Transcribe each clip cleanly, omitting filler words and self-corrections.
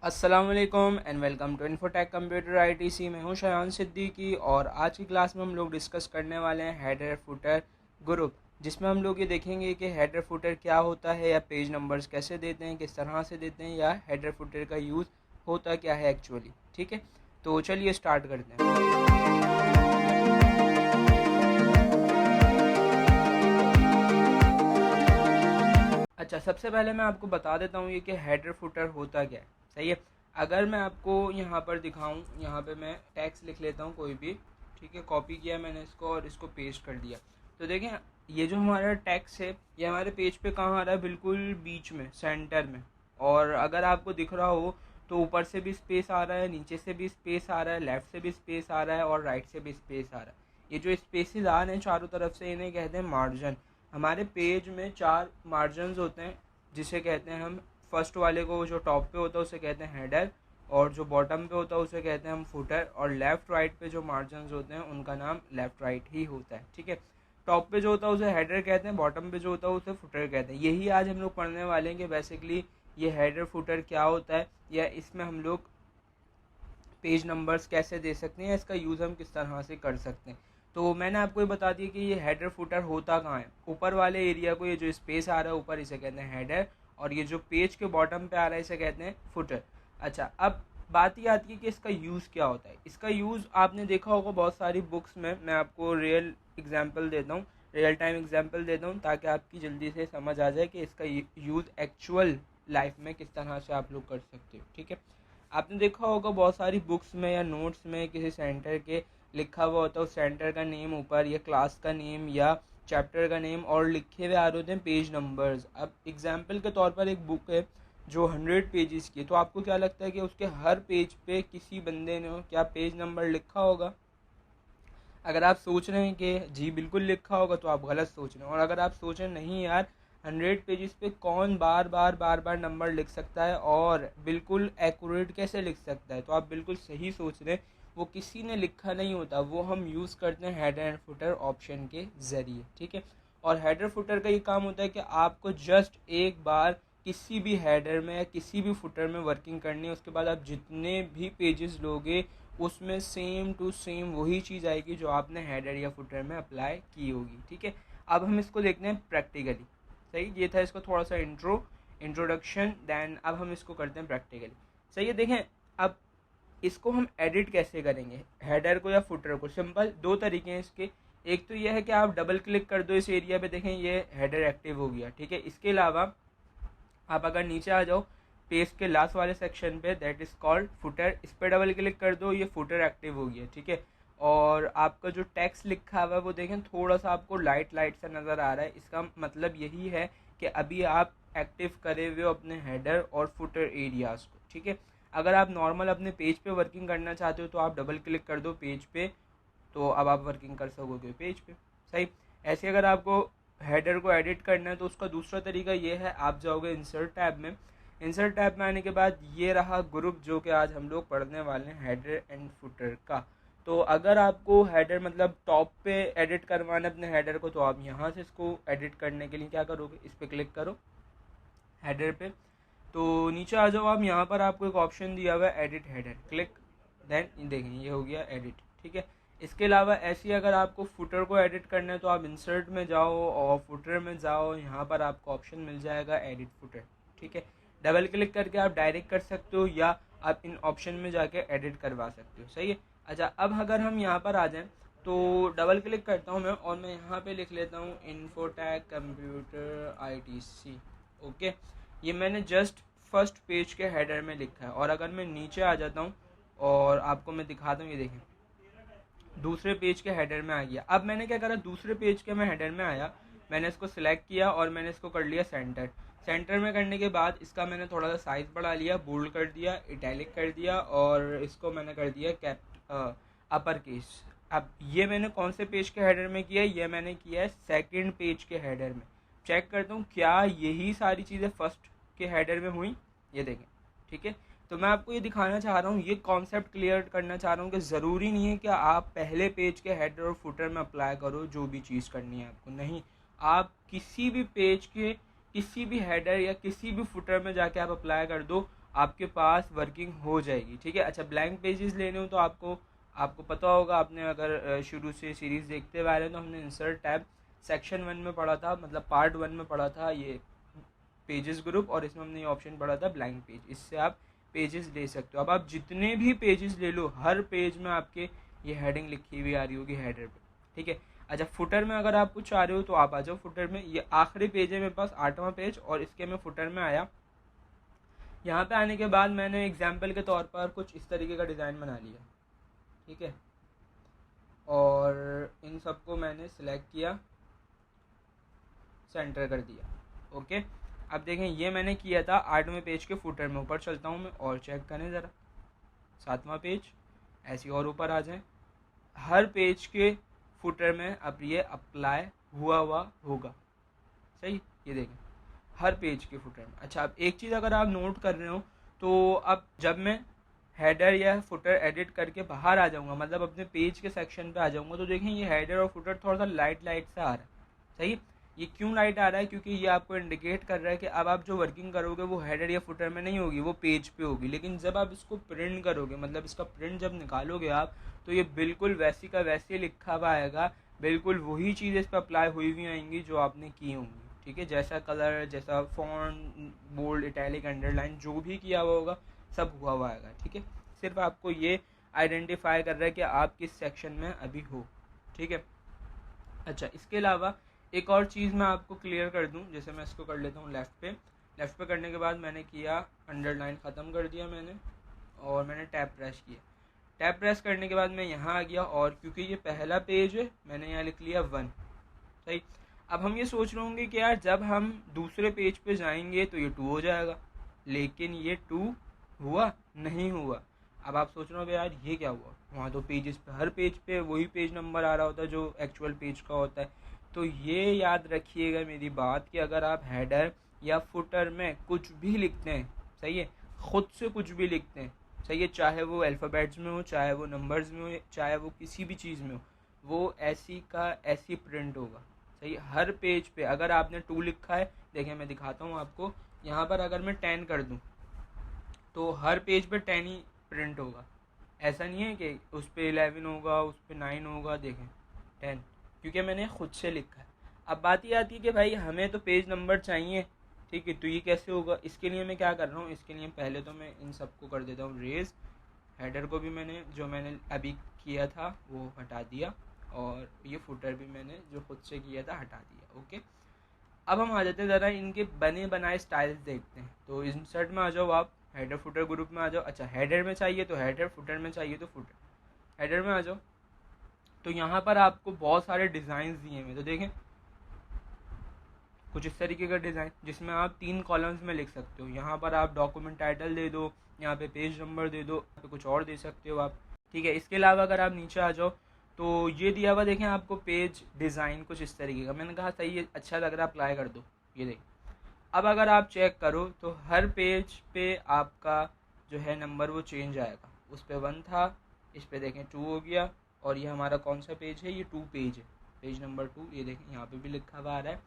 अस्सलाम वालेकुम and welcome to Infotech computer ITC. मैं हूं शायान सिद्दीकी और आज की क्लास में हम लोग डिस्कस करने वाले हैं हेडर फुटर ग्रुप, जिसमें हम लोग ये देखेंगे कि हेडर फुटर क्या होता है या पेज नंबर्स कैसे देते हैं, किस तरह से देते हैं, या हेडर फुटर का यूज़ होता क्या है एक्चुअली। ठीक है, तो चलिए स्टार्ट करते हैं। अच्छा, सबसे पहले मैं आपको बता देता हूँ ये कि हेडर फुटर होता क्या है। सही है, अगर मैं आपको यहाँ पर दिखाऊँ, यहाँ पे मैं टेक्स्ट लिख लेता हूँ कोई भी। ठीक है, कॉपी किया मैंने इसको और इसको पेस्ट कर दिया। तो देखें, ये जो हमारा टेक्स्ट है ये हमारे पेज पे कहाँ आ रहा है, बिल्कुल बीच में, सेंटर में। और अगर आपको दिख रहा हो तो ऊपर से भी स्पेस आ रहा है, नीचे से भी स्पेस आ रहा है, लेफ़्ट से भी स्पेस आ रहा है और राइट से भी स्पेस आ रहा है। ये जो स्पेसेस आ रहे हैं चारों तरफ से, इन्हें कहते हैं मार्जिन। हमारे पेज में 4 मार्जिन्स होते हैं, जिसे कहते हैं हम, फर्स्ट वाले को जो टॉप पे होता है उसे कहते हैं हेडर, और जो बॉटम पे होता है उसे कहते हैं हम फुटर, और लेफ़्ट राइट पे जो मार्जिन्स होते हैं उनका नाम लेफ़्ट राइट ही होता है। ठीक है, टॉप पे जो होता है उसे हेडर कहते हैं, बॉटम पे जो होता है उसे फुटर कहते हैं। यही आज हम लोग पढ़ने वाले हैं कि बेसिकली ये हेडर फुटर क्या होता है, या इसमें हम लोग पेज नंबर्स कैसे दे सकते हैं, इसका यूज़ हम किस तरह से कर सकते हैं। तो मैंने आपको ये बता दिया कि ये हेडर फुटर होता कहाँ है। ऊपर वाले एरिया को, ये जो स्पेस आ रहा है ऊपर, इसे कहते हैं हेडर, और ये जो पेज के बॉटम पे आ रहा है इसे कहते हैं फुटर। अच्छा, अब बात ये आती है कि इसका यूज़ क्या होता है। इसका यूज़ आपने देखा होगा बहुत सारी बुक्स में। मैं आपको रियल एग्जाम्पल देता हूँ, रियल टाइम एग्जाम्पल देता हूँ, ताकि आपकी जल्दी से समझ आ जाए कि इसका यूज़ एक्चुअल लाइफ में किस तरह से आप लोग कर सकते हो। ठीक है, आपने देखा होगा बहुत सारी बुक्स में या नोट्स में किसी सेंटर के लिखा हुआ होता है, उस सेंटर का नेम ऊपर, या क्लास का नेम या चैप्टर का नेम, और लिखे हुए आ रहे होते हैं पेज नंबर्स। अब एग्जाम्पल के तौर पर एक बुक है जो 100 पेजेस की, तो आपको क्या लगता है कि उसके हर पेज पे किसी बंदे ने क्या पेज नंबर लिखा होगा? अगर आप सोच रहे हैं कि जी बिल्कुल लिखा होगा, तो आप गलत सोच रहे हैं। और अगर आप सोच रहे हैं नहीं यार, 100 पेजेस पे कौन बार बार बार बार नंबर लिख सकता है और बिल्कुल एक्यूरेट कैसे लिख सकता है, तो आप बिल्कुल सही सोच रहे हैं। वो किसी ने लिखा नहीं होता, वो हम यूज़ करते हैं हेडर एंड फुटर ऑप्शन के ज़रिए। ठीक है, और हेडर फुटर का ये काम होता है कि आपको जस्ट एक बार किसी भी हेडर में या किसी भी फुटर में वर्किंग करनी है, उसके बाद आप जितने भी पेजेस लोगे उसमें सेम टू सेम वही चीज़ आएगी जो आपने हेडर या फुटर में अप्लाई की होगी। ठीक है, अब हम इसको देखते हैं प्रैक्टिकली। सही, ये था इसको थोड़ा सा इंट्रोडक्शन, देन अब हम इसको करते हैं प्रैक्टिकली। सही है, देखें अब इसको हम एडिट कैसे करेंगे हेडर को या फुटर को। सिंपल दो तरीके हैं इसके। एक तो यह है कि आप डबल क्लिक कर दो इस एरिया पे, देखें ये हेडर एक्टिव हो गया। ठीक है, इसके अलावा आप अगर नीचे आ जाओ पेज के लास्ट वाले सेक्शन पे, दैट इज़ कॉल्ड फुटर, इस पर डबल क्लिक कर दो, ये फुटर एक्टिव हो गया। ठीक है, और आपका जो टेक्स्ट लिखा हुआ है वो देखें थोड़ा सा आपको लाइट लाइट सा नज़र आ रहा है। इसका मतलब यही है कि अभी आप एक्टिव करे हुए हो अपने हेडर और फुटर एरियाज़ को। ठीक है, अगर आप नॉर्मल अपने पेज पे वर्किंग करना चाहते हो तो आप डबल क्लिक कर दो पेज पे, तो अब आप वर्किंग कर सकोगे पेज पे। सही, ऐसे अगर आपको हेडर को एडिट करना है तो उसका दूसरा तरीका ये है, आप जाओगे इंसर्ट टैब में। इंसर्ट टैब में आने के बाद ये रहा ग्रुप जो कि आज हम लोग पढ़ने वाले हैं, हेडर एंड फुटर का। तो अगर आपको हेडर मतलब टॉप पे एडिट करवाना है अपने हेडर को, तो आप यहाँ से इसको एडिट करने के लिए क्या करोगे, इस पर क्लिक करो हेडर पे, तो नीचे आ जाओ आप। यहाँ पर आपको एक ऑप्शन दिया हुआ है एडिट हेडर, क्लिक, देन देखें ये हो गया एडिट। ठीक है, इसके अलावा ऐसे ही अगर आपको फुटर को एडिट करना है तो आप इंसर्ट में जाओ और फुटर में जाओ, यहाँ पर आपको ऑप्शन मिल जाएगा एडिट फुटर। ठीक है, डबल क्लिक करके आप डायरेक्ट कर सकते हो या आप इन ऑप्शन में जाके एडिट करवा सकते हो। सही है, अच्छा अब अगर हम यहाँ पर आ जाएँ तो डबल क्लिक करता हूँ मैं और मैं यहाँ पे लिख लेता हूँ इन्फोटेक कंप्यूटर आईटीसी। ओके, ये मैंने जस्ट फर्स्ट पेज के हेडर में लिखा है। और अगर मैं नीचे आ जाता हूँ और आपको मैं दिखाता हूँ, ये देखें दूसरे पेज के हेडर में आ गया। अब मैंने क्या करा, दूसरे पेज के मैं हेडर में आया, मैंने इसको सिलेक्ट किया और मैंने इसको कर लिया सेंटर। सेंटर में करने के बाद इसका मैंने थोड़ा सा साइज़ बढ़ा लिया, बोल्ड कर दिया, इटैलिक कर दिया, और इसको मैंने कर दिया कैप अपर केस। अब ये मैंने कौन से पेज के हेडर में किया है, ये मैंने किया है सेकंड पेज के हेडर में। चेक करता हूँ क्या यही सारी चीज़ें फर्स्ट के हेडर में हुई, ये देखें। ठीक है, तो मैं आपको ये दिखाना चाह रहा हूँ, ये कॉन्सेप्ट क्लियर करना चाह रहा हूँ कि ज़रूरी नहीं है कि आप पहले पेज के हेडर और फुटर में अप्लाई करो जो भी चीज़ करनी है आपको। नहीं, आप किसी भी पेज के किसी भी हेडर या किसी भी फुटर में जाके आप अप्लाई कर दो, आपके पास वर्किंग हो जाएगी, ठीक है। अच्छा, ब्लैंक पेजेस लेने हो तो आपको पता होगा, आपने अगर शुरू से सीरीज़ देखते हुए आ रहे हैं तो हमने इंसर्ट टैब सेक्शन 1 में पढ़ा था, मतलब पार्ट 1 में पढ़ा था ये पेजेस ग्रुप, और इसमें हमने ये ऑप्शन पढ़ा था ब्लैंक पेज। इससे आप पेजेस ले सकते हो। अब आप जितने भी पेजेस ले लो, हर पेज में आपके ये हेडिंग लिखी हुई आ रही होगी हेडर पे, ठीक है। अच्छा, फुटर में अगर आप कुछ आ रहे हो तो आप आ जाओ फुटर में। ये आखिरी पेज है मेरे पास, 8वां पेज, और इसके मैं फुटर में आया। यहाँ पे आने के बाद मैंने एग्जाम्पल के तौर पर कुछ इस तरीके का डिज़ाइन बना लिया, ठीक है। और इन सबको मैंने सिलेक्ट किया, सेंटर कर दिया, ओके। अब देखें, ये मैंने किया था 8वें पेज के फुटर में। ऊपर चलता हूँ मैं और चेक करें ज़रा, 7वां पेज, ऐसे और ऊपर आ जाएं। हर पेज के फुटर में अब ये अप्लाई हुआ होगा, सही। ये देखें, हर पेज के फुटर में। अच्छा, अब एक चीज़ अगर आप नोट कर रहे हो तो अब जब मैं हेडर या फुटर एडिट करके बाहर आ जाऊंगा, मतलब अपने पेज के सेक्शन पे आ जाऊंगा, तो देखें ये हेडर और फुटर थोड़ा सा लाइट सा आ रहा है, सही। ये क्यों लाइट आ रहा है? क्योंकि ये आपको इंडिकेट कर रहा है कि अब आप जो वर्किंग करोगे वो हेडर या फुटर में नहीं होगी, वो पेज पे होगी। लेकिन जब आप इसको प्रिंट करोगे, मतलब इसका प्रिंट जब निकालोगे आप, तो ये बिल्कुल वैसी का वैसे लिखा हुआ आएगा, बिल्कुल वही चीज़ इस पर अप्लाई हुई हुई आएंगी जो आपने की होंगी, ठीक है। जैसा कलर, जैसा फॉन्ट, बोल्ड, इटैलिक, अंडरलाइन जो भी किया हुआ होगा सब हुआ हुआ आएगा, ठीक है। सिर्फ आपको ये आइडेंटिफाई कर रहा है कि आप किस सेक्शन में अभी हो, ठीक है। अच्छा, इसके अलावा एक और चीज़ मैं आपको क्लियर कर दूं, जैसे मैं इसको कर लेता हूँ लेफ़्ट पे करने के बाद मैंने किया अंडरलाइन ख़त्म कर दिया मैंने, और मैंने टैब प्रेस किया। टैब प्रेस करने के बाद मैं यहाँ आ गया, और क्योंकि ये पहला पेज है मैंने यहाँ लिख लिया 1, सही। अब हम ये सोच रहे होंगे कि यार जब हम दूसरे पेज पे जाएंगे तो ये 2 हो जाएगा, लेकिन ये 2 हुआ नहीं हुआ। अब आप सोच रहे हो यार ये क्या हुआ, वहाँ तो पेजेस पे हर पेज पे वही पेज नंबर आ रहा होता है जो एक्चुअल पेज का होता है। तो ये याद रखिएगा मेरी बात कि अगर आप हेडर या फुटर में कुछ भी लिखते हैं, सही है, खुद से कुछ भी लिखते हैं, सही है, चाहे वो अल्फ़ाबेट्स में हो, चाहे वो नंबर्स में हो, चाहे वो किसी भी चीज़ में हो, वो ऐसी का ऐसी प्रिंट होगा, सही। हर पेज पे अगर आपने 2 लिखा है, देखिए मैं दिखाता हूँ आपको, यहाँ पर अगर मैं 10 कर दूँ तो हर पेज पे 10 ही प्रिंट होगा। ऐसा नहीं है कि उस पर 11 होगा, उस पर 9 होगा, देखें 10, क्योंकि मैंने खुद से लिखा है। अब बात ये आती है कि भाई हमें तो पेज नंबर चाहिए, ठीक है, तो ये कैसे होगा? इसके लिए मैं क्या कर रहा हूँ, इसके लिए पहले तो मैं इन सबको कर देता हूँ रेज। हेडर को भी मैंने जो मैंने अभी किया था वो हटा दिया, और ये फुटर भी मैंने जो खुद से किया था हटा दिया, ओके। अब हम आ जाते हैं ज़रा इनके बने बनाए स्टाइल्स देखते हैं। तो इंसर्ट में आ जाओ आप, हेडर फुटर ग्रुप में आ जाओ। अच्छा, हेडर में चाहिए तो हेडर, फुटर में चाहिए तो फुटर। हेडर में आ जाओ तो यहाँ पर आपको बहुत सारे डिज़ाइन दिए हुए, तो देखें कुछ इस तरीके का डिज़ाइन जिसमें आप 3 कॉलम्स में लिख सकते हो। यहाँ पर आप डॉक्यूमेंट टाइटल दे दो, यहाँ पे पेज नंबर दे दो, यहाँ पे कुछ और दे सकते हो आप, ठीक है। इसके अलावा अगर आप नीचे आ जाओ तो ये दिया हुआ देखें आपको पेज डिज़ाइन कुछ इस तरीके का। मैंने कहा सही है, अच्छा लग रहा है, अप्लाई कर दो, ये देखें। अब अगर आप चेक करो तो हर पेज पे आपका जो है नंबर वो चेंज आएगा। उस पर 1 था, इस पे देखें 2 हो गया, और ये हमारा कौन सा पेज है, ये 2 पेज है, पेज नंबर 2, ये देखें यहाँ पे भी लिखा हुआ आ रहा है।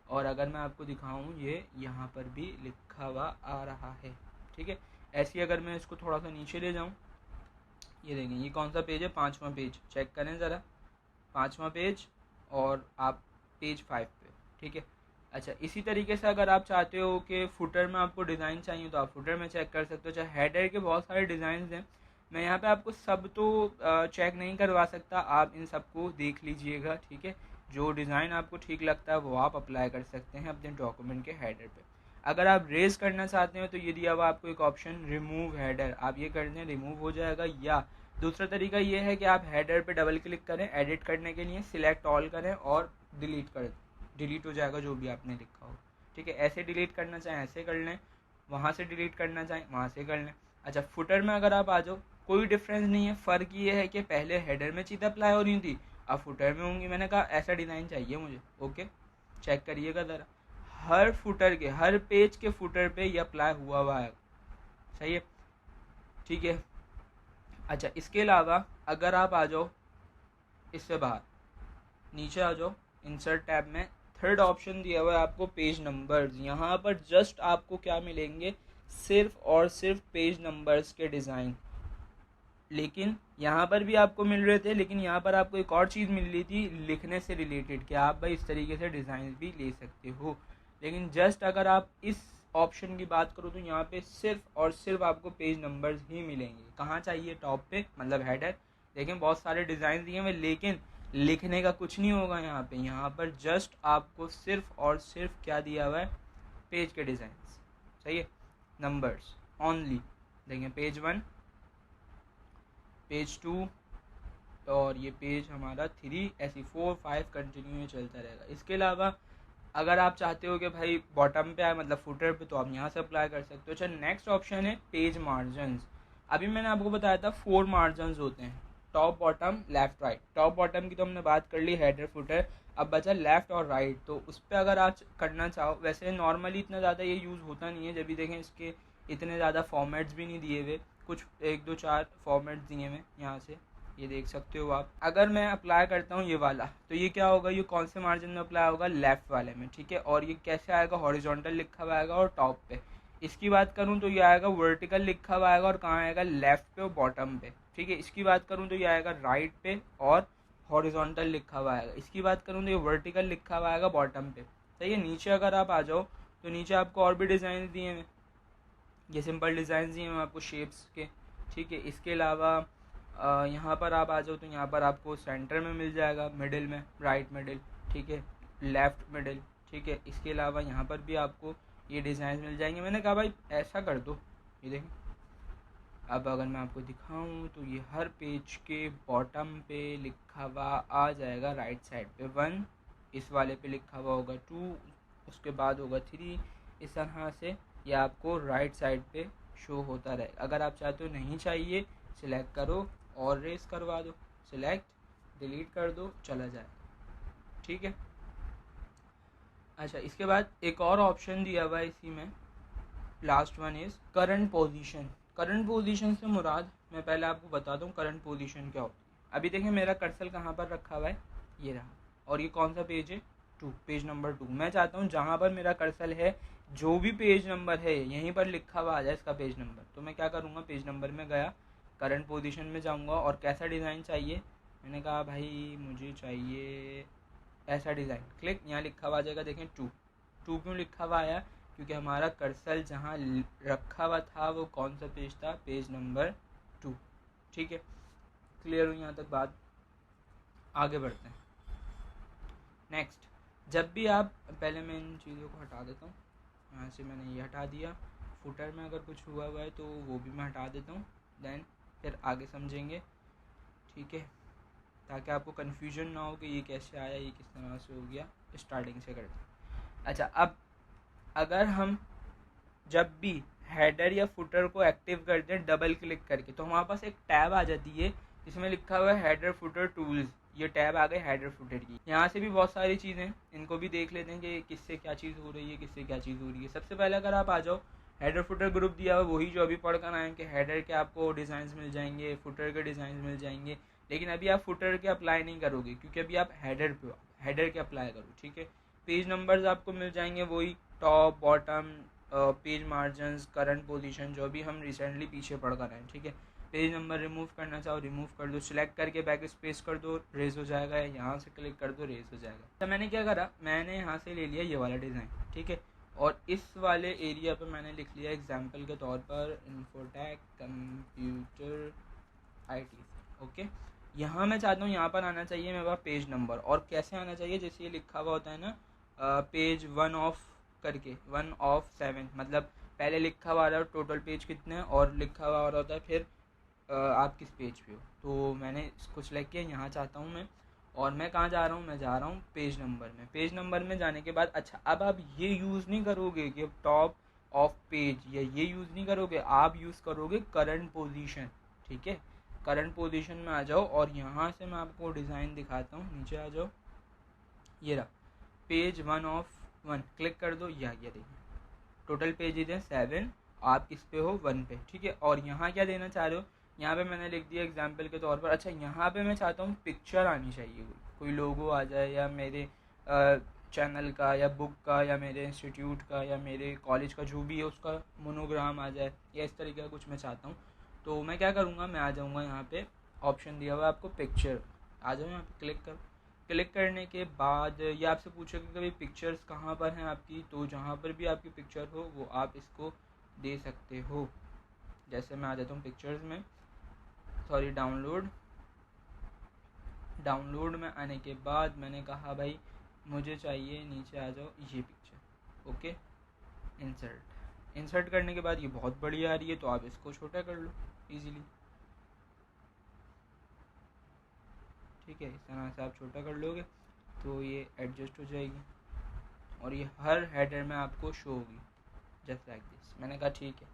और अगर मैं आपको दिखाऊं, ये यहाँ पर भी लिखा हुआ आ रहा है, ठीक है। ऐसे अगर मैं इसको थोड़ा सा नीचे ले जाऊँ, ये देखें ये कौन सा पेज है, 5वां पेज, चेक करें ज़रा, 5वां पेज, और आप पेज 5 पे, ठीक है। अच्छा, इसी तरीके से अगर आप चाहते हो कि फुटर में आपको डिज़ाइन चाहिए तो आप फुटर में चेक कर सकते हो। चाहे हेडर के बहुत सारे डिज़ाइन हैं, मैं यहाँ पे आपको सब तो चेक नहीं करवा सकता, आप इन सबको देख लीजिएगा, ठीक है। जो डिज़ाइन आपको ठीक लगता है वो आप अप्लाई कर सकते हैं अपने डॉक्यूमेंट के हेडर पे। अगर आप रेज करना चाहते हो तो ये दिया हुआ आपको एक ऑप्शन रिमूव हेडर, आप ये कर दें, रिमूव हो जाएगा। या दूसरा तरीका ये है कि आप हेडर पे डबल क्लिक करें, एडिट करने के लिए सिलेक्ट ऑल करें और डिलीट कर दें, डिलीट हो जाएगा जो भी आपने लिखा हो, ठीक है। ऐसे डिलीट करना चाहें ऐसे कर लें, वहाँ से डिलीट करना चाहें वहाँ से कर लें। अच्छा, फुटर में अगर आप आ जाओ कोई डिफरेंस नहीं है, फ़र्क ये है कि पहले हेडर में चीज़ अप्लाई हो रही थी, अब फुटर में होंगी। मैंने कहा ऐसा डिज़ाइन चाहिए मुझे, ओके, चेक करिएगा ज़रा, हर फुटर के हर पेज के फुटर पे ये अप्लाई हुआ है, सही है, ठीक है। अच्छा, इसके अलावा अगर आप आ जाओ इससे बाहर, नीचे आ जाओ इंसर्ट टैब में, थर्ड ऑप्शन दिया हुआ है आपको पेज नंबर्स। यहाँ पर जस्ट आपको क्या मिलेंगे, सिर्फ और सिर्फ पेज नंबर्स के डिज़ाइन। लेकिन यहाँ पर भी आपको मिल रहे थे, लेकिन यहाँ पर आपको एक और चीज़ मिल रही थी लिखने से रिलेटेड, कि आप भाई इस तरीके से डिज़ाइन भी ले सकते हो। लेकिन जस्ट अगर आप इस ऑप्शन की बात करो तो यहाँ पे सिर्फ और सिर्फ आपको पेज नंबर्स ही मिलेंगे। कहाँ चाहिए? टॉप पे, मतलब हेडर। लेकिन बहुत सारे डिज़ाइन दिए हुए, लेकिन लिखने का कुछ नहीं होगा यहाँ पे। यहाँ पर जस्ट आपको सिर्फ और सिर्फ क्या दिया हुआ है? पेज के डिज़ाइन। सही है, नंबर्स ओनली। देखें, पेज 1, पेज 2 और ये पेज हमारा 3, ऐसी 4 5 कंटिन्यू चलता रहेगा। इसके अलावा अगर आप चाहते हो कि भाई बॉटम पे आए, मतलब फुटर पे, तो आप यहाँ से अप्लाई कर सकते हो। अच्छा, नेक्स्ट ऑप्शन है पेज मार्जिन्स। अभी मैंने आपको बताया था 4 मार्जिन्स होते हैं, top, bottom, left, right. Top bottom की तो हमने बात कर ली, हेडर फुटर। अब बचा लेफ़्ट और राइट, तो उस पर अगर आप करना चाहो, वैसे नॉर्मली इतना ज़्यादा ये यूज़ होता नहीं है। जब भी देखें इसके इतने ज़्यादा फॉर्मेट्स भी नहीं दिए हुए, कुछ 1 2 4 फॉर्मेट्स दिए हुए यहाँ से, ये देख सकते हो आप। अगर मैं अप्लाई करता हूँ ये वाला, तो ये क्या होगा? ये कौन से मार्जिन में अप्लाई होगा? लेफ़्ट वाले में, ठीक है। और ये कैसे आएगा? हॉरिजॉन्टल लिखा हुआ आएगा और टॉप पे। इसकी बात करूँ तो ये आएगा वर्टिकल लिखा हुआ आएगा, और कहाँ आएगा? लेफ़्ट पे और बॉटम पे, ठीक है। इसकी बात करूँ तो ये आएगा राइट पे और हॉरिजॉन्टल लिखा हुआ आएगा। इसकी बात करूँ तो ये वर्टिकल लिखा हुआ आएगा बॉटम पे। सही है। नीचे अगर आप आ जाओ तो नीचे आपको और भी डिज़ाइन दिए हैं, ये सिंपल डिज़ाइन दिए हैं आपको शेप्स के, ठीक है। इसके अलावा यहाँ पर आप आ जाओ तो यहाँ पर आपको सेंटर में मिल जाएगा, मिडिल में, राइट मिडिल, ठीक है, लेफ़्ट मिडिल, ठीक है। इसके अलावा यहाँ पर भी आपको ये डिज़ाइन मिल जाएंगे। मैंने कहा भाई ऐसा कर दो, ये देखें। अब अगर मैं आपको दिखाऊं तो ये हर पेज के बॉटम पे लिखा हुआ आ जाएगा, राइट साइड पे 1, इस वाले पे लिखा हुआ होगा 2, उसके बाद होगा 3, इस तरह से ये आपको राइट साइड पे शो होता रहेगा। अगर आप चाहते हो नहीं चाहिए, सिलेक्ट करो और रेस करवा दो, सिलेक्ट, डिलीट कर दो, चला जाएगा, ठीक है। अच्छा, इसके बाद एक और ऑप्शन दिया हुआ है इसी में, last one is current position. Current position से मुराद, मैं पहले आपको बता दूं करंट पोजीशन क्या होती है। अभी देखें मेरा कर्सर कहाँ पर रखा हुआ है, ये रहा, और ये कौन सा पेज है? 2, पेज नंबर 2। मैं चाहता हूँ जहाँ पर मेरा कर्सर है, जो भी पेज नंबर है यहीं पर लिखा हुआ आ जाए इसका पेज नंबर। तो मैं क्या करूँगा? पेज नंबर में गया, करंट पोजीशन में जाऊँगा, और कैसा डिज़ाइन चाहिए? मैंने कहा भाई मुझे चाहिए ऐसा डिज़ाइन। क्लिक, यहाँ लिखा हुआ आ जाएगा, देखें 2। क्यों लिखा हुआ आया? क्योंकि हमारा कर्सर जहाँ रखा हुआ था वो कौन सा पेज था? पेज नंबर 2, ठीक है। क्लियर हो यहाँ तक बात? आगे बढ़ते हैं। नेक्स्ट, जब भी आप, पहले मैं इन चीज़ों को हटा देता हूँ, यहाँ से मैंने ये हटा दिया। फुटर में अगर कुछ हुआ है तो वो भी मैं हटा देता हूँ, देन फिर आगे समझेंगे, ठीक है, ताकि आपको कन्फ्यूजन ना हो कि ये कैसे आया, ये किस तरह से हो गया। स्टार्टिंग से करते हैं। अच्छा, अब अगर हम जब भी हेडर या फुटर को एक्टिव करते हैं डबल क्लिक करके, तो हमारे पास एक टैब आ जाती है जिसमें लिखा हुआ है हेडर फुटर टूल्स। ये टैब आ गए हेडर फुटर की। यहाँ से भी बहुत सारी चीज़ें, इनको भी देख लेते हैं कि किससे क्या चीज़ हो रही है, किससे क्या चीज़ हो रही है। सबसे पहले अगर आप आ जाओ, हेडर फुटर ग्रुप दिया हुआ वही जो अभी पढ़कर आए कि हेडर के आपको डिज़ाइंस मिल जाएंगे, फुटर के डिज़ाइन मिल जाएंगे। लेकिन अभी आप फुटर के अप्लाई नहीं करोगे, क्योंकि अभी आप हेडर पे हो, हेडर के अप्लाई करो, ठीक है। पेज नंबर्स आपको मिल जाएंगे वही, top, bottom, page margins, current position, जो भी हम रिसेंटली पीछे पढ़ कर आए, ठीक है। पेज नंबर रिमूव करना चाहो रिमूव कर दो, सिलेक्ट करके बैक स्पेस कर दो, रेज हो जाएगा, यहाँ से क्लिक कर दो, रेज हो जाएगा। तो मैंने क्या करा, मैंने यहाँ से ले लिया ये वाला डिज़ाइन, ठीक है, और इस वाले एरिया पर मैंने लिख लिया एग्जाम्पल के तौर पर इन्फोटेक कंप्यूटर IT, ओके। यहाँ मैं चाहता हूँ यहाँ पर आना चाहिए मेरे पास पेज नंबर, और कैसे आना चाहिए? जैसे ये लिखा हुआ होता है ना, पेज 1 ऑफ करके, 1 ऑफ 7, मतलब पहले लिखा हुआ रहा है टोटल पेज कितने हैं, और लिखा हुआ रहा होता है फिर आप किस पेज पे हो। तो मैंने इसको सिलेक्ट किया, यहाँ चाहता हूँ मैं, और मैं कहाँ जा रहा हूँ? मैं जा रहा हूँ पेज नंबर में। पेज नंबर में जाने के बाद, अच्छा, अब आप ये यूज़ नहीं करोगे कि टॉप ऑफ पेज, या ये यूज़ नहीं करोगे, आप यूज़ करोगे करंट पोजीशन, ठीक है। करंट पोजीशन में आ जाओ, और यहाँ से मैं आपको डिज़ाइन दिखाता हूँ, नीचे आ जाओ, ये रहा पेज 1 ऑफ 1, क्लिक कर दो, ये देखिए टोटल पेजेज हैं 7, आप किस पे हो? 1 पे, ठीक है। और यहाँ क्या देना चाह रहे हो? यहाँ पे मैंने लिख दिया एग्जाम्पल के तौर पर। अच्छा, यहाँ पे मैं चाहता हूँ पिक्चर आनी चाहिए, कोई लोगो आ जाए, या मेरे चैनल का या बुक का या मेरे इंस्टीट्यूट का या मेरे कॉलेज का जो भी है उसका मोनोग्राम आ जाए, या इस तरीके का कुछ मैं चाहता हूँ। तो मैं क्या करूँगा, मैं आ जाऊँगा यहाँ पे, ऑप्शन दिया हुआ है आपको पिक्चर, आ जाओ यहाँ पे, क्लिक करने के बाद ये आपसे पूछेगा कि भाई पिक्चर्स कहाँ पर हैं आपकी, तो जहाँ पर भी आपकी पिक्चर हो वो आप इसको दे सकते हो। जैसे मैं आ जाता हूँ पिक्चर्स में, सॉरी डाउनलोड में आने के बाद मैंने कहा भाई मुझे चाहिए, नीचे आ जाओ ये पिक्चर, ओके, इंसर्ट करने के बाद ये बहुत बड़ी आ रही है तो आप इसको छोटा कर लो इजीली, ठीक है। इस तरह से आप छोटा कर लोगे तो ये एडजस्ट हो जाएगी और ये हर हेडर में आपको शो होगी, जस्ट लाइक दिस। मैंने कहा ठीक है,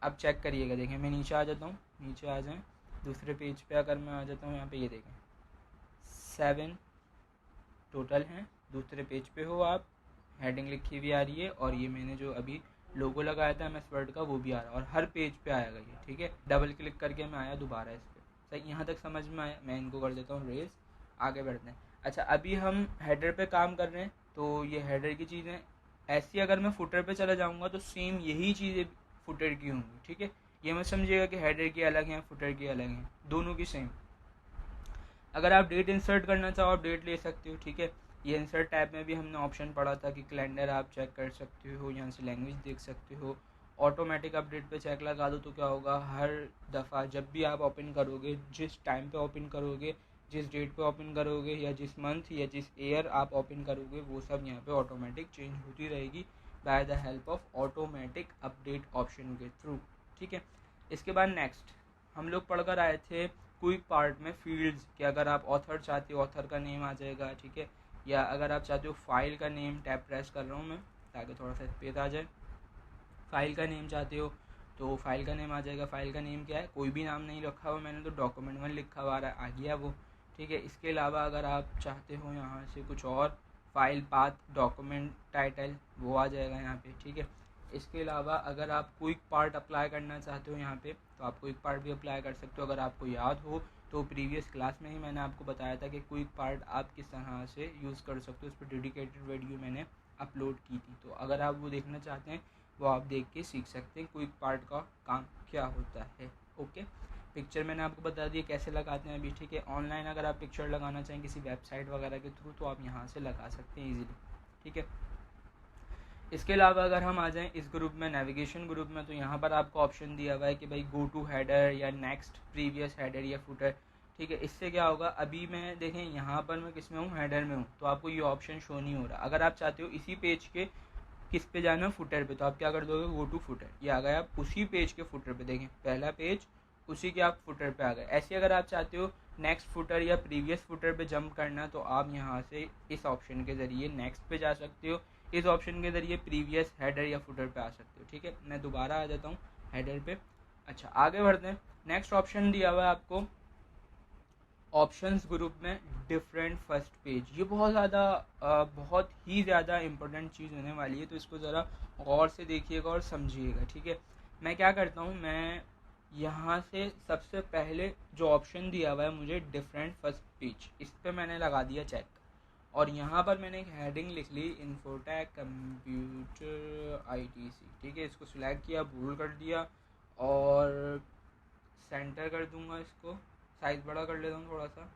अब चेक करिएगा, देखें मैं नीचे आ जाता हूँ, नीचे आ जाएं, दूसरे पेज पे अगर मैं आ जाता हूँ यहाँ पे, ये देखें 7 टोटल हैं, दूसरे पेज पे हो आप, हेडिंग लिखी हुई आ रही है और ये मैंने जो अभी लोगो लगाया था MS वर्ड का वो भी आ रहा है और हर पेज पे आएगा ये, ठीक है। डबल क्लिक करके मैं आया दोबारा इस पर, सही, यहाँ तक समझ में आया। मैं इनको कर देता हूँ रेस, आगे बढ़ते हैं। अच्छा, अभी हम हेडर पे काम कर रहे हैं तो ये हेडर की चीज़ें ऐसी, अगर मैं फुटर पे चला जाऊँगा तो सेम यही चीज़ें फुटर की होंगी, ठीक है। ये मत समझिएगा कि हेडर की अलग हैं फुटर की अलग हैं, दोनों की सेम। अगर आप डेट इंसर्ट करना चाहो आप डेट ले सकते हो, ठीक है। ये इंसर्ट टैब में भी हमने ऑप्शन पढ़ा था कि कैलेंडर आप चेक कर सकते हो, यहाँ से लैंग्वेज देख सकते हो। ऑटोमेटिक अपडेट पे चेक लगा दो तो क्या होगा, हर दफ़ा जब भी आप ओपन करोगे, जिस टाइम पे ओपन करोगे, जिस डेट पे ओपन करोगे या जिस मंथ या जिस ईयर आप ओपन करोगे, वो सब यहाँ पे ऑटोमेटिक चेंज होती रहेगी by the help of automatic update option के थ्रू, ठीक है। इसके बाद नेक्स्ट हम लोग पढ़कर आए थे क्विक पार्ट में फील्ड्स, कि अगर आप ऑथर चाहते हो ऑथर का नेम आ जाएगा, ठीक है। या अगर आप चाहते हो फाइल का नेम, टैब प्रेस कर रहा हूँ मैं ताकि थोड़ा सा स्पेस आ जाए, फाइल का नेम चाहते हो तो फाइल का नेम आ जाएगा। फाइल का नेम क्या है, कोई भी नाम नहीं रखा हुआ मैंने, तो document1 लिखा हुआ आ गया वो, ठीक है। इसके अलावा अगर आप चाहते हो यहाँ से कुछ और, फाइल पाथ, डॉक्यूमेंट टाइटल, वो आ जाएगा यहाँ पे, ठीक है। इसके अलावा अगर आप क्विक पार्ट अप्लाई करना चाहते हो यहाँ पे तो आप क्विक पार्ट भी अप्लाई कर सकते हो। अगर आपको याद हो तो प्रीवियस क्लास में ही मैंने आपको बताया था कि क्विक पार्ट आप किस तरह से यूज़ कर सकते हो, उस पर डेडिकेटेड वीडियो मैंने अपलोड की थी, तो अगर आप वो देखना चाहते हैं वो आप देख के सीख सकते हैं क्विक पार्ट का काम क्या होता है, ओके। पिक्चर मैंने आपको बता दिया कैसे लगाते हैं अभी, ठीक है। ऑनलाइन अगर आप पिक्चर लगाना चाहें किसी वेबसाइट वगैरह के थ्रू तो आप यहाँ से लगा सकते हैं ईजिली, ठीक है। इसके अलावा अगर हम आ जाएं इस ग्रुप में, नेविगेशन ग्रुप में, तो यहाँ पर आपको ऑप्शन दिया हुआ है कि भाई गो टू हेडर या नेक्स्ट प्रीवियस हेडर या फुटर, ठीक है। इससे क्या होगा, अभी मैं देखें यहाँ पर मैं किस में हूँ, हेडर में हूँ, तो आपको ये ऑप्शन शो नहीं हो रहा। अगर आप चाहते हो इसी पेज के किस पे जाना है, फुटर पे, तो आप क्या कर दोगे, गो टू फुटर, ये आ गए आप उसी पेज के फुटर पे, देखें पहला पेज उसी के आप फुटर पे आ गए। ऐसे अगर आप चाहते हो नेक्स्ट फुटर या प्रीवियस फुटर पे जंप करना तो आप यहाँ से इस ऑप्शन के ज़रिए नेक्स्ट पे जा सकते हो, इस ऑप्शन के ज़रिए प्रीवियस हेडर या फुटर पे आ सकते हो, ठीक है। मैं दोबारा आ जाता हूँ हेडर पे। अच्छा, आगे बढ़ते हैं। नेक्स्ट ऑप्शन दिया हुआ है आपको ऑप्शंस ग्रुप में, डिफरेंट फर्स्ट पेज। ये बहुत ही ज़्यादा इम्पोर्टेंट चीज़ होने वाली है, तो इसको ज़रा गौर से देखिएगा और समझिएगा, ठीक है। मैं क्या करता हूँ, मैं यहाँ से सबसे पहले जो ऑप्शन दिया हुआ है मुझे डिफरेंट फर्स्ट पेज, इस पर मैंने लगा दिया चेक, और यहाँ पर मैंने एक हेडिंग लिख ली, इन्फोटेक कंप्यूटर ITC, ठीक है। इसको सिलेक्ट किया, बोल्ड कर दिया और सेंटर कर दूंगा, इसको साइज बड़ा कर लेता हूँ थोड़ा सा।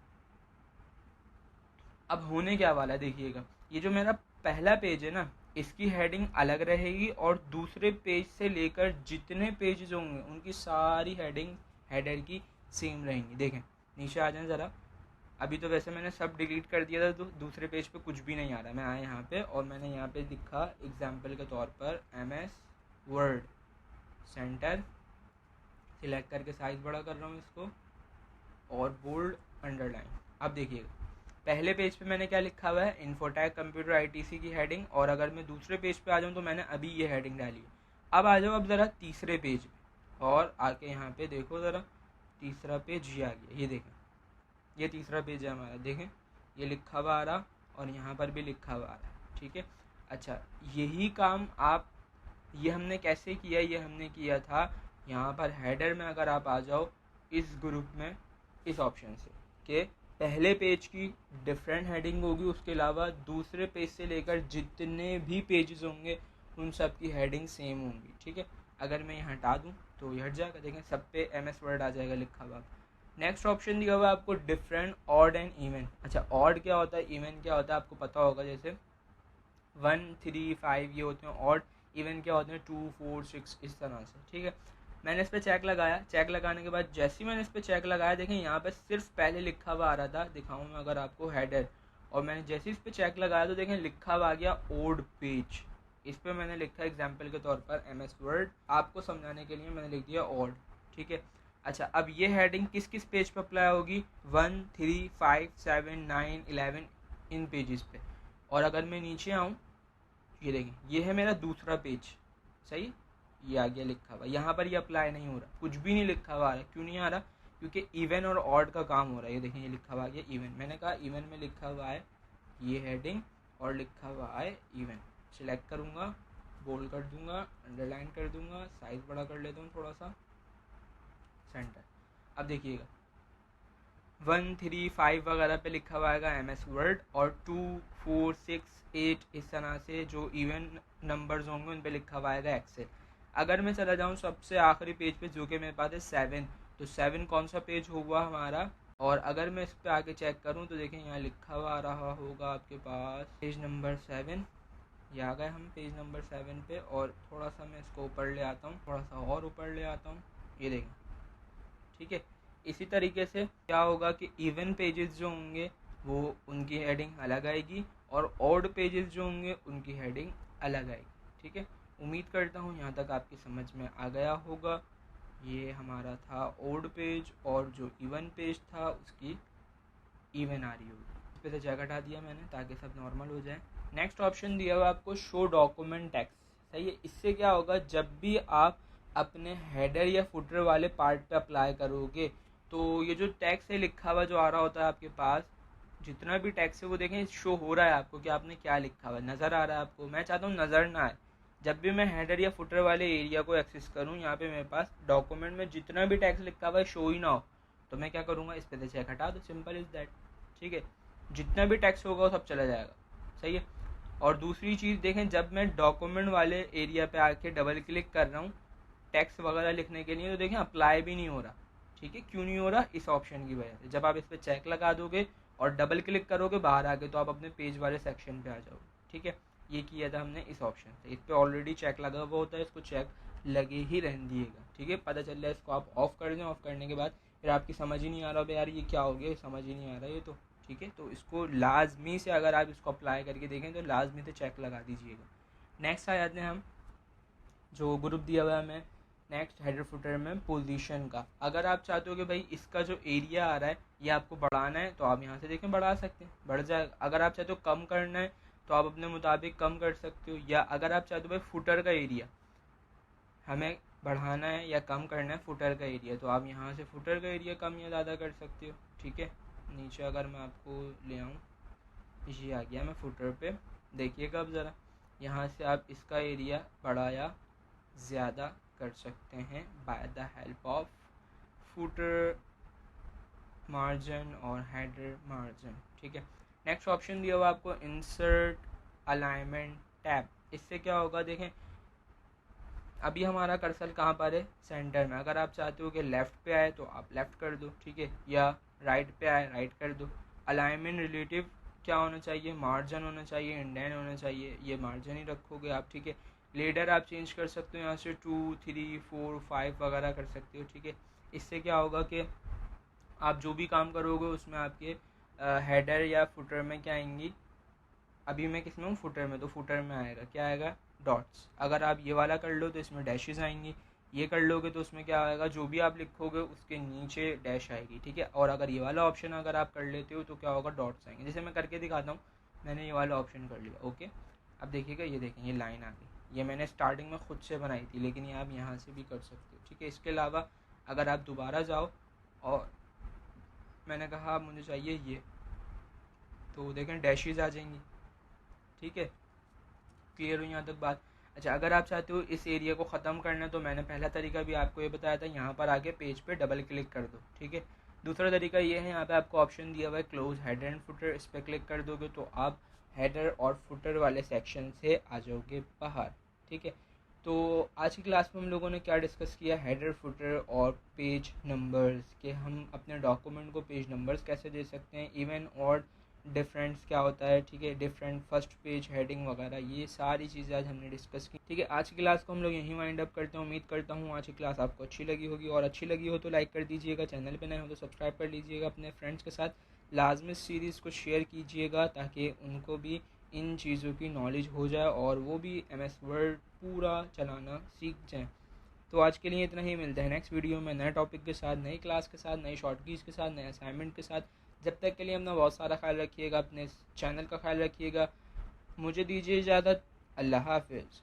अब होने क्या वाला है देखिएगा, ये जो मेरा पहला पेज है ना, इसकी हेडिंग अलग रहेगी और दूसरे पेज से लेकर जितने पेजेस होंगे उनकी सारी हेडिंग हेडर की सेम रहेंगी। देखें नीचे आ जाएं ज़रा, अभी तो वैसे मैंने सब डिलीट कर दिया था तो दूसरे पेज पे कुछ भी नहीं आ रहा। मैं आया यहाँ पे और मैंने यहाँ पे लिखा एग्जाम्पल के तौर पर MS वर्ड, सेंटर सिलेक्ट करके साइज बड़ा कर रहा हूँ इसको और बोल्ड अंडरलाइन। अब देखिएगा पहले पेज पे मैंने क्या लिखा हुआ है, इन्फोटेक कंप्यूटर ITC की हेडिंग, और अगर मैं दूसरे पेज पे आ जाऊँ तो मैंने अभी ये हेडिंग डाली है। अब आ जाओ अब ज़रा तीसरे पेज पे और आके यहाँ पे देखो ज़रा, तीसरा पेज ये आ गया, ये देखें ये तीसरा पेज है हमारा, देखें ये लिखा हुआ आ रहा और यहाँ पर भी लिखा हुआ आ रहा है, ठीक है। अच्छा, यही काम आप, ये हमने कैसे किया, ये हमने किया था यहाँ पर हेडर में। अगर आप आ जाओ इस ग्रुप में, इस ऑप्शन से कि पहले पेज की डिफरेंट हेडिंग होगी, उसके अलावा दूसरे पेज से लेकर जितने भी पेजेस होंगे उन सब की हेडिंग सेम होंगी, ठीक है। अगर मैं यहाँ हटा दूँ तो ये हट जाएगा, देखें सब पे MS वर्ड आ जाएगा लिखा हुआ। नेक्स्ट ऑप्शन दिया हुआ है आपको डिफरेंट, ऑड एंड इवन। अच्छा, ऑड क्या होता है, इवन क्या होता है, आपको पता होगा, जैसे 1, 3, 5 ये होते हैं ऑड, इवन क्या होते हैं 2, 4, 6 इस तरह से, ठीक है। मैंने इस पर चेक लगाया, चेक लगाने के बाद जैसे ही मैंने इस पर चेक लगाया, देखें यहाँ पर सिर्फ पहले लिखा हुआ आ रहा था, दिखाऊँ मैं अगर आपको हेडर, और मैंने जैसे ही इस पर चेक लगाया तो देखें लिखा हुआ आ गया ओड पेज। इस पर मैंने लिखा एग्जाम्पल के तौर पर MS वर्ड, आपको समझाने के लिए मैंने लिख दिया ओड, ठीक है। अच्छा, अब ये हेडिंग किस किस पेज पर अप्लाई होगी, 1, 3, 5, 7, 9, 11 इन पेजेस पे। और अगर मैं नीचे आऊँ, ये देखें ये है मेरा दूसरा पेज, सही, ये आ गया लिखा हुआ, यहाँ पर ये अप्लाई नहीं हो रहा, कुछ भी नहीं लिखा हुआ आ रहा। क्यों नहीं आ रहा, क्योंकि इवन और ऑड का काम हो रहा है। ये देखें ये लिखा हुआ आ गया इवन, मैंने कहा इवन में लिखा हुआ है ये हेडिंग और लिखा हुआ है इवन। सिलेक्ट करूँगा, बोल्ड कर दूंगा, अंडरलाइन कर दूंगा, साइज बड़ा कर लेता हूँ थोड़ा सा, सेंटर। अब देखिएगा 1, 3, 5 वगैरह पे लिखा हुआ आएगा MS वर्ड, और 2, 4, 6, 8 इस तरह से जो इवन नंबर्स होंगे उन पे लिखा हुआ आएगा एक्सेल। अगर मैं चला जाऊँ सबसे आखिरी पेज पे जो कि मेरे पास है 7, तो 7 कौन सा पेज हुआ हमारा, और अगर मैं इस पर आके चेक करूँ तो देखें यहाँ लिखा हुआ आ रहा होगा आपके पास पेज नंबर 7। ये आ गए हम पेज नंबर 7 पे, और थोड़ा सा मैं इसको ऊपर ले आता हूँ, थोड़ा सा और ऊपर ले आता हूँ, ये देखें, ठीक है। इसी तरीके से क्या होगा कि इवन पेजेस जो होंगे वो उनकी हेडिंग अलग आएगी, और ऑड पेजेस जो होंगे उनकी हेडिंग अलग आएगी, ठीक है। उम्मीद करता हूँ यहाँ तक आपकी समझ में आ गया होगा। ये हमारा था ऑड पेज, और जो इवन पेज था उसकी इवन आ रही होगी। इस पर से चेक हटा दिया मैंने ताकि सब नॉर्मल हो जाए। नेक्स्ट ऑप्शन दिया हुआ आपको शो डॉक्यूमेंट टेक्स्ट, सही है। इससे क्या होगा, जब भी आप अपने हेडर या फुटर वाले पार्ट पे अप्लाई करोगे तो ये जो टैक्स है लिखा हुआ जो आ रहा होता है आपके पास, जितना भी टैक्स है वो देखें शो हो रहा है आपको कि आपने क्या लिखा हुआ है, नज़र आ रहा है आपको। मैं चाहता हूँ नज़र ना आए, जब भी मैं हेडर या फुटर वाले एरिया को एक्सेस करूँ, यहाँ पे मेरे पास डॉक्यूमेंट में जितना भी टैक्स लिखा हुआ है शो ही ना हो, तो मैं क्या करूँगा, इस पर से चेक हटा दो, सिंपल इज़ दैट, ठीक है। जितना भी टैक्स होगा वो सब चला जाएगा, सही है। और दूसरी चीज़ देखें, जब मैं डॉक्यूमेंट वाले एरिया पे आके डबल क्लिक कर रहा हूँ टैक्स वगैरह लिखने के लिए, तो देखें अप्लाई भी नहीं हो रहा, ठीक है। क्यों नहीं हो रहा, इस ऑप्शन की वजह से। जब आप इस पर चेक लगा दोगे और डबल क्लिक करोगे बाहर आके, तो आप अपने पेज वाले सेक्शन पे आ जाओगे, ठीक है। ये किया था हमने इस ऑप्शन से। इस पर ऑलरेडी चेक लगा हुआ होता है, इसको चेक लगे ही रहने दिएगा, ठीक है। पता चल रहा है, इसको आप ऑफ कर दें, ऑफ करने के बाद फिर आपकी समझ ही नहीं आ रहा यार ये क्या हो गया, समझ ही नहीं आ रहा ये तो, ठीक है। तो इसको लाजमी से अगर आप इसको अप्लाई करके देखें तो लाजमी से चेक लगा दीजिएगा। नेक्स्ट आ जाते हैं हम, जो ग्रुप दिया हुआ है हमें नेक्स्ट हेडर फुटर में पोजीशन का। अगर आप चाहते हो कि भाई इसका जो एरिया आ रहा है ये आपको बढ़ाना है, तो आप यहाँ से देखें बढ़ा सकते हैं, बढ़ जाएगा। अगर आप चाहते हो कम करना है तो आप अपने मुताबिक कम कर सकते हो, या अगर आप चाहते हो भाई फुटर का एरिया हमें बढ़ाना है या कम करना है फुटर का एरिया, तो आप यहाँ से फुटर का एरिया कम या ज़्यादा कर सकते हो, ठीक है। नीचे अगर मैं आपको ले आऊँ, ये आ गया मैं फुटर पे, देखिएगा अब ज़रा, यहाँ से आप इसका एरिया बढ़ाया ज़्यादा कर सकते हैं by the help of footer margin और हेडर मार्जिन, ठीक है। नेक्स्ट ऑप्शन दिया हुआ आपको इंसर्ट अलाइनमेंट टैब। इससे क्या होगा, देखें अभी हमारा कर्सर कहाँ पर है, सेंटर में। अगर आप चाहते हो कि लेफ़्ट पे आए तो आप लेफ़्ट कर दो, ठीक है, या राइट पे आए राइट कर दो। अलाइनमेंट रिलेटिव क्या होना चाहिए, मार्जिन होना चाहिए, इंडेंट होना चाहिए, ये मार्जिन ही रखोगे आप, ठीक है। लीडर आप चेंज कर सकते हो, यहाँ से 2, 3, 4, 5 वगैरह कर सकते हो, ठीक है। इससे क्या होगा कि आप जो भी काम करोगे उसमें आपके हेडर या फुटर में क्या आएंगी, अभी मैं किस में हूँ, फुटर में, तो फुटर में आएगा क्या आएगा, डॉट्स। अगर आप ये वाला कर लो तो इसमें डैशेस आएंगी, ये कर लोगे तो उसमें क्या आएगा, जो भी आप लिखोगे उसके नीचे डैश आएगी, ठीक है। और अगर ये वाला ऑप्शन अगर आप कर लेते हो तो क्या होगा, डॉट्स आएंगे। जैसे मैं करके दिखाता हूँ, मैंने ये वाला ऑप्शन कर लिया, ओके। अब देखिएगा, ये देखें ये लाइन आ गई, ये मैंने स्टार्टिंग में खुद से बनाई थी, लेकिन ये आप यहाँ से भी कर सकते हो, ठीक है। इसके अलावा अगर आप दोबारा जाओ और मैंने कहा मुझे चाहिए ये, तो देखें डैशेज आ जाएंगी, ठीक है। क्लियर हुई यहाँ तक बात। अच्छा, अगर आप चाहते हो इस एरिया को ख़त्म करना, तो मैंने पहला तरीका भी आपको ये बताया था, यहाँ पर आके पेज पे डबल क्लिक कर दो, ठीक है। दूसरा तरीका ये है, यहाँ पे आपको ऑप्शन दिया हुआ है क्लोज हेडर एंड फुटर, इस पर क्लिक कर दोगे तो आप हेडर और फुटर वाले सेक्शन से आ जाओगे बाहर। ठीक है, तो आज की क्लास में हम लोगों ने क्या डिस्कस किया, हेडर फुटर और पेज नंबर्स, के हम अपने डॉक्यूमेंट को पेज नंबर्स कैसे दे सकते हैं, इवन और डिफरेंस क्या होता है, ठीक है, डिफरेंट फर्स्ट पेज हेडिंग वगैरह, ये सारी चीज़ें आज हमने डिस्कस की। ठीक है, आज की क्लास को हम लोग यहीं वाइंड अप करते हैं। उम्मीद करता हूँ आज की क्लास आपको अच्छी लगी होगी, और अच्छी लगी हो तो लाइक कर दीजिएगा, चैनल पे नए हो तो सब्सक्राइब कर लीजिएगा, अपने फ्रेंड्स के साथ लाजमी सीरीज़ को शेयर कीजिएगा ताकि उनको भी इन चीज़ों की नॉलेज हो जाए और वो भी MS वर्ड पूरा चलाना सीख जाएँ। तो आज के लिए इतना ही, मिलते हैं नेक्स्ट वीडियो में नए टॉपिक के साथ, नई क्लास के साथ, नई शॉर्ट कीज़ के साथ, नए असाइनमेंट के साथ। जब तक के लिए अपना बहुत सारा ख्याल रखिएगा, अपने चैनल का ख्याल रखिएगा। मुझे दीजिए इजाज़त। अल्लाह हाफिज़।